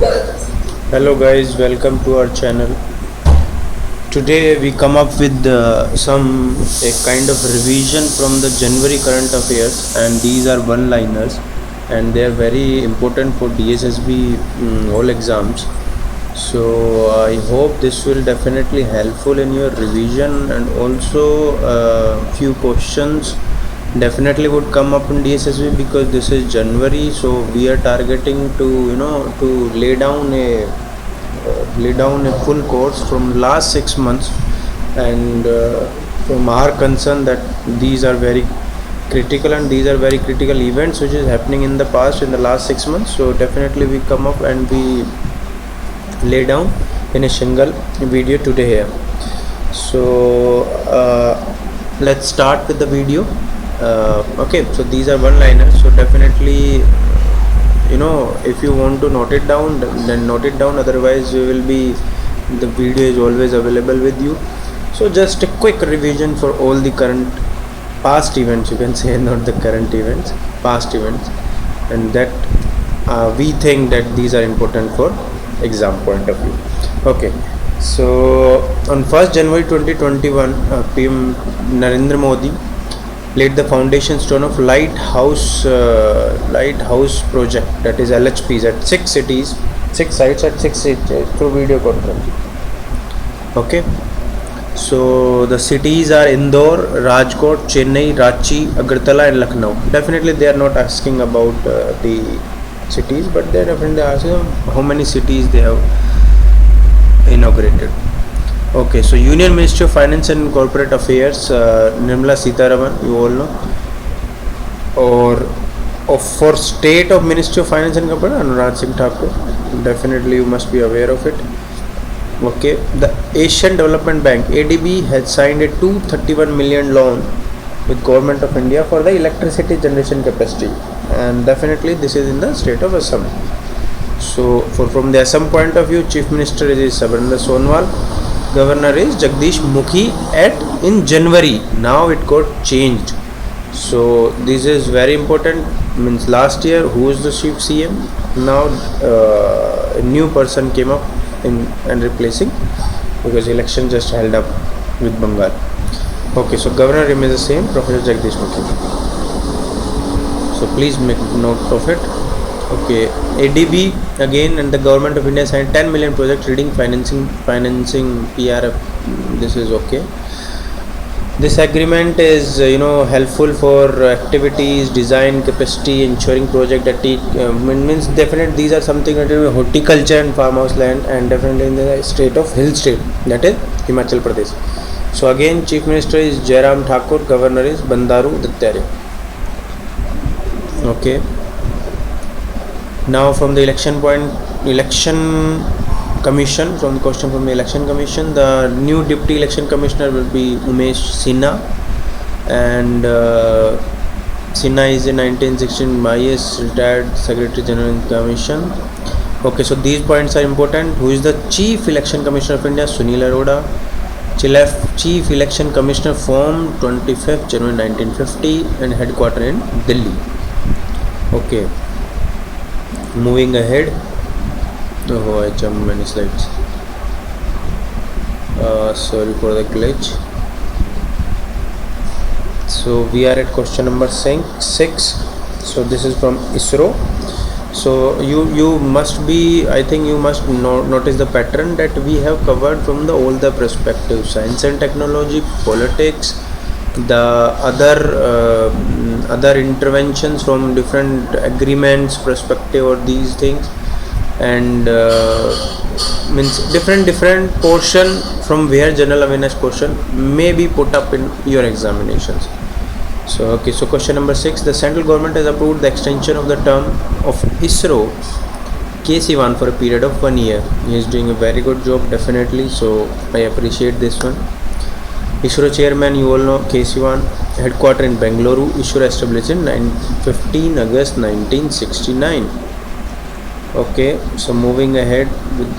Hello guys, welcome to our channel. Today we come up with some a kind of revision from the January current affairs, and these are one-liners, and they are very important for DSSB all exams. So I hope this will definitely helpful in your revision, and also few questions definitely would come up in DSSB because this is January. So we are targeting to to lay down a full course from last 6 months, and from our concern that these are very critical, and these are very critical events which is happening in the past in the last 6 months. So definitely we come up and we lay down in a single video today here. So let's start with the video. Okay, so these are one liners, so definitely if you want to note it down, then note it down, otherwise the video is always available with you. So just a quick revision for all the current past events, you can say, not the current events, past events, and that we think that these are important for exam point of view. Okay, so on 1st January 2021, PM Narendra Modi laid the foundation stone of lighthouse project, that is LHPs, at 6 cities, 6 sites at 6 cities through video conference. Okay, so the cities are Indore, Rajkot, Chennai, Ranchi, Agartala and Lucknow. Definitely they are not asking about the cities, but they are definitely asking how many cities they have inaugurated. Okay, so Union Ministry of Finance and Corporate Affairs, Nirmala Sitharaman, you all know, or for State of Ministry of Finance and Corporate, Anurag Singh Thakur, definitely you must be aware of it. Okay, the Asian Development Bank (ADB) has signed a 231 million loan with Government of India for the electricity generation capacity, and definitely this is in the state of Assam. So from the Assam point of view, Chief Minister is Sarbananda Sonowal. Governor is Jagdish Mukhi in January. Now it got changed. So this is very important. Means last year who was the chief CM? Now a new person came up and replacing, because election just held up with Bengal. Okay, so governor remains the same, Professor Jagdish Mukhi. So please make note of it. Okay, ADB again and the Government of India signed 10 million project reading financing PRF. This is okay. This agreement is helpful for activities, design, capacity, ensuring project that means definitely these are something that is horticulture and farmhouse land, and definitely in the state of hill state, that is Himachal Pradesh. So again, Chief Minister is Jairam Thakur, Governor is Bandaru Dattatreya. Okay. Now from the election commission, from the question from the election commission, the new deputy election commissioner will be Umesh Sinha, and Sinha is a 1916 IAS retired Secretary General in Commission. Okay, so these points are important. Who is the Chief Election Commissioner of India? Sunil Arora. Chief Election Commissioner formed 25th January 1950 and headquartered in Delhi. Okay. Moving ahead. Oh, I jumped many slides. Sorry for the glitch. So we are at question number 6. So this is from ISRO. So you must be, I think you must notice the pattern that we have covered from all the perspectives: science and technology, politics, the other interventions from different agreements perspective, or these things, and means different portion from where general awareness question may be put up in your examinations. So okay, so question number 6: the central government has approved the extension of the term of ISRO K. Sivan for a period of 1 year. He is doing a very good job, definitely, so I appreciate this one. ISRO chairman, you all know, K. Sivan, headquartered in Bengaluru. ISRO established in 15 August 1969. Okay, so moving ahead with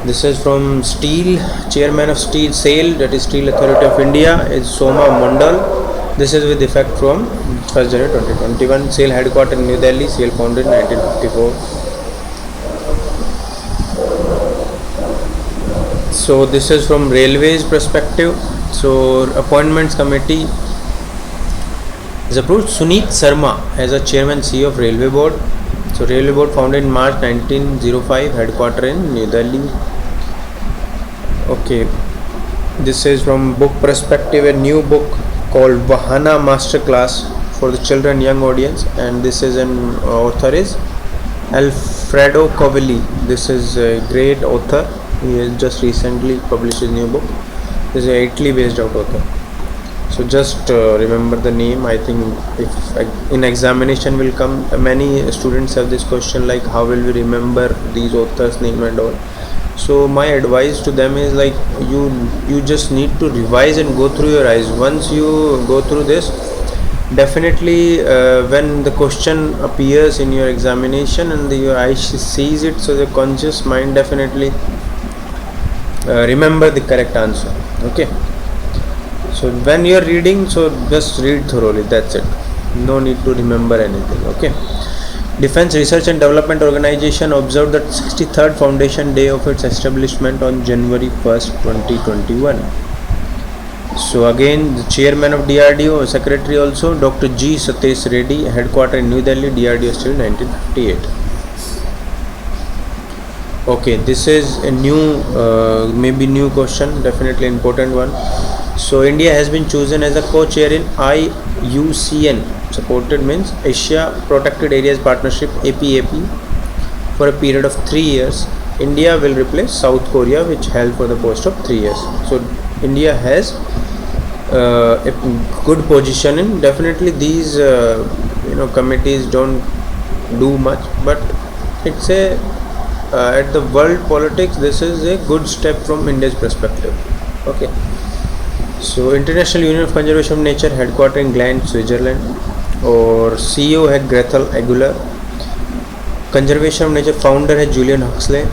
this is from Steel, chairman of SAIL, that is Steel Authority of India, is Soma Mondal. This is with effect from 1st January 2021. SAIL headquartered in New Delhi. SAIL founded in 1954. So this is from railways perspective. So appointments committee is approved Suneet Sharma as a chairman CEO of Railway Board. So Railway Board founded in March 1905, headquartered in New Delhi. Okay, this is from book perspective, a new book called Vahana Masterclass for the children young audience, and this is an author is Alfredo Covelli. This is a great author. He has just recently published his new book. This is a Italy based out author. So just remember the name. I think if in examination will come, many students have this question like how will we remember these authors name and all. So my advice to them is like you just need to revise and go through your eyes. Once you go through this, definitely when the question appears in your examination and your eyes sees it, so the conscious mind definitely remember the correct answer. Okay. So when you are reading, so just read thoroughly, that's it. No need to remember anything. Okay. Defense Research and Development Organization observed the 63rd Foundation Day of its establishment on January 1st, 2021. So again, the chairman of DRDO, secretary also, Dr. G. Satish Reddy, headquartered in New Delhi, DRDO still 1958. Okay, this is a new, maybe new question, definitely important one. So India has been chosen as a co-chair in IUCN, supported means Asia Protected Areas Partnership (APAP) for a period of 3 years. India will replace South Korea, which held for the post of 3 years. So India has a good position in. Definitely these committees don't do much, but it's a at the world politics, this is a good step from India's perspective. Okay. So International Union of Conservation of Nature, headquartered in Gland, Switzerland, और CEO है Grethel Aguilar. Conservation of Nature founder है Julian Huxley,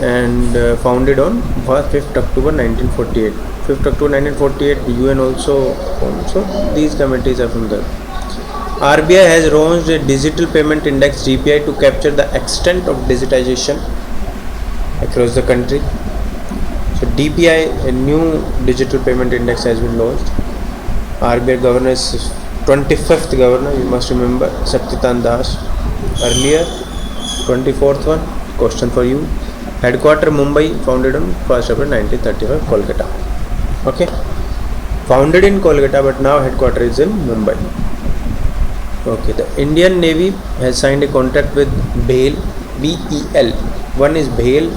and founded on 5th October 1948. 5th October 1948, UN also formed. So these committees are from there. RBI has launched a digital payment index (DPI) to capture the extent of digitization across the country. So DPI, a new digital payment index, has been launched. RBI governor is 25th governor, you must remember, Satyakant Das. Earlier, 24th one, question for you. Headquarter Mumbai, founded on 1st April 1935, Kolkata. Okay, founded in Kolkata, but now headquarter is in Mumbai. Okay, the Indian Navy has signed a contract with BHEL, BEL. One is BHEL,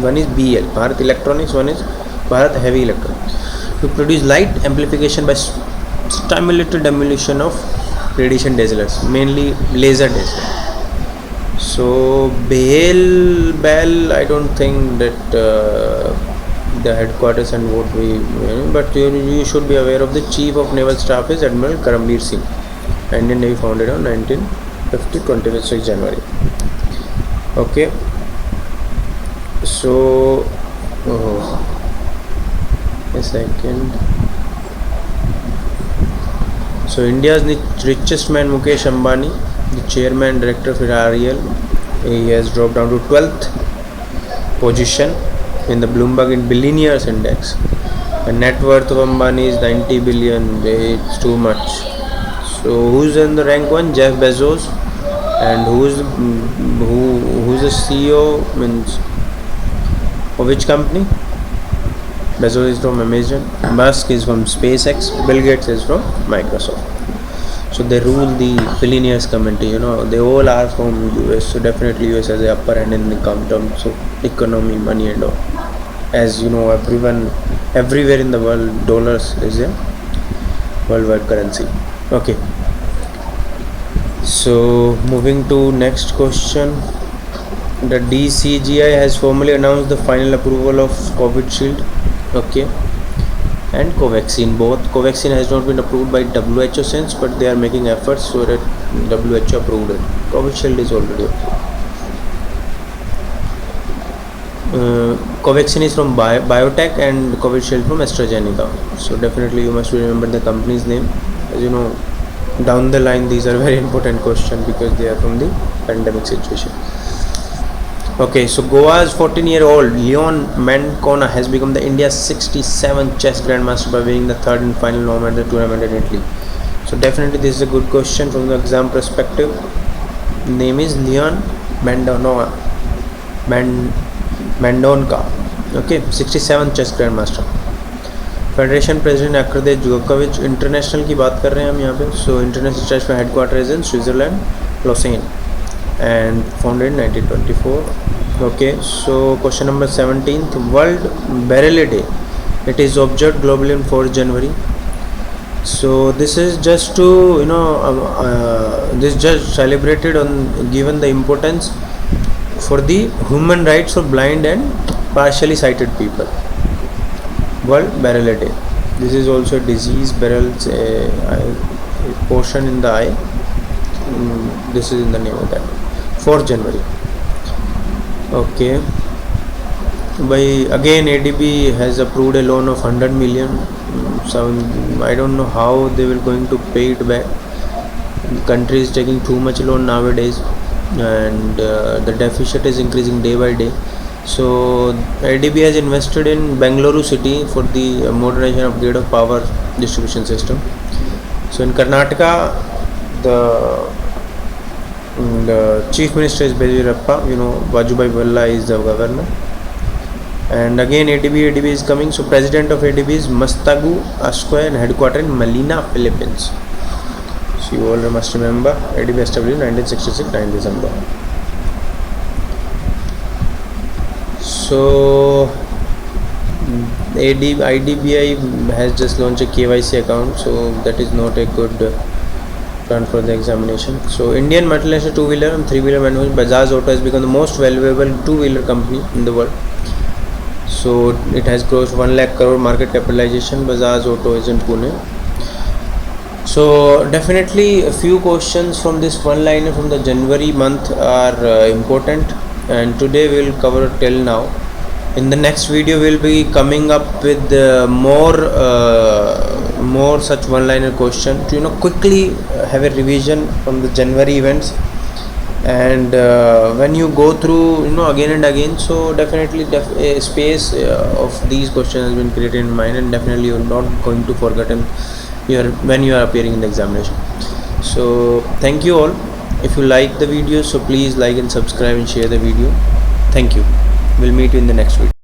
one is BEL, Bharat Electronics, one is Bharat Heavy Electronics, to produce light amplification by stimulated demolition of radiation dazzlers, mainly laser dazzlers. So BEL, I don't think that the headquarters and what we, but you should be aware of the Chief of Naval Staff is Admiral Karambir Singh. Indian Navy founded on 1950, 26 January. Okay. So, a second. So India's richest man Mukesh Ambani, the chairman director of REL, he has dropped down to 12th position in the Bloomberg in Billionaires Index. The net worth of Ambani is 90 billion. It's too much. So who's in the rank 1? Jeff Bezos. And who's the CEO, means of which company? Bezos is from Amazon, Musk is from SpaceX, Bill Gates is from Microsoft. So they rule the billionaires committee, they all are from US. So definitely US has the upper hand in the terms of economy, money and all. As you know, everywhere in the world, dollars is a worldwide currency. Okay. So moving to next question. The DCGI has formally announced the final approval of Covishield, okay, and Covaxin. Both Covaxin has not been approved by WHO since, but they are making efforts so that WHO approved it. Covishield is already Covaxin is from biotech and Covishield from AstraZeneca. So definitely you must remember the company's name. down the line these are very important questions because they are from the pandemic situation. Okay, so Goa's 14-year-old Leon Mancona has become the India's 67th chess grandmaster by winning the third and final Normandy tournament in Italy. So definitely this is a good question from the exam perspective. Name is Leon Mandonca. Okay, 67th chess grandmaster. Federation president अक्रदे Dvorkovich. International की बात कर रहे हैं हम यहाँ पे. So international chess headquarter is in Switzerland, Lausanne, and founded in 1924. Okay, so question number 17th, World Braille Day. It is observed globally on 4th January. So this is just to this just celebrated on given the importance for the human rights of blind and partially sighted people. World Braille Day. This is also a disease, Braille's a portion in the eye. This is in the name of that. 4th January. Okay. By again ADB has approved a loan of 100 million. So I don't know how they will going to pay it back. Country is taking too much loan nowadays, and the deficit is increasing day by day. So ADB has invested in Bengaluru city for the modernization of grid of power distribution system. So in Karnataka, the Chief Minister is Yediyurappa. Vajubhai Valla is the governor. And again ADB is coming. So president of ADB is Mastagu Asquare and headquartered in Manila, Philippines. So you all must remember ADB established in 1966, 9 December. So IDBI has just launched a KYC account. So that is not a good plan for the examination. So Indian multinational two-wheeler and three-wheeler manufacturer Bajaj Auto has become the most valuable two-wheeler company in the world. So it has grossed 1 lakh crore market capitalization. Bajaj Auto is in Pune. So definitely a few questions from this one-liner from the January month are important, and today we will cover till now. In the next video we will be coming up with more such one-liner question to quickly have a revision from the January events, and when you go through again and again, so definitely a space of these questions has been created in mind, and definitely you are not going to forget when you are appearing in the examination. So thank you all. If you like the video, so please like and subscribe and share the video. Thank you. We'll meet you in the next video.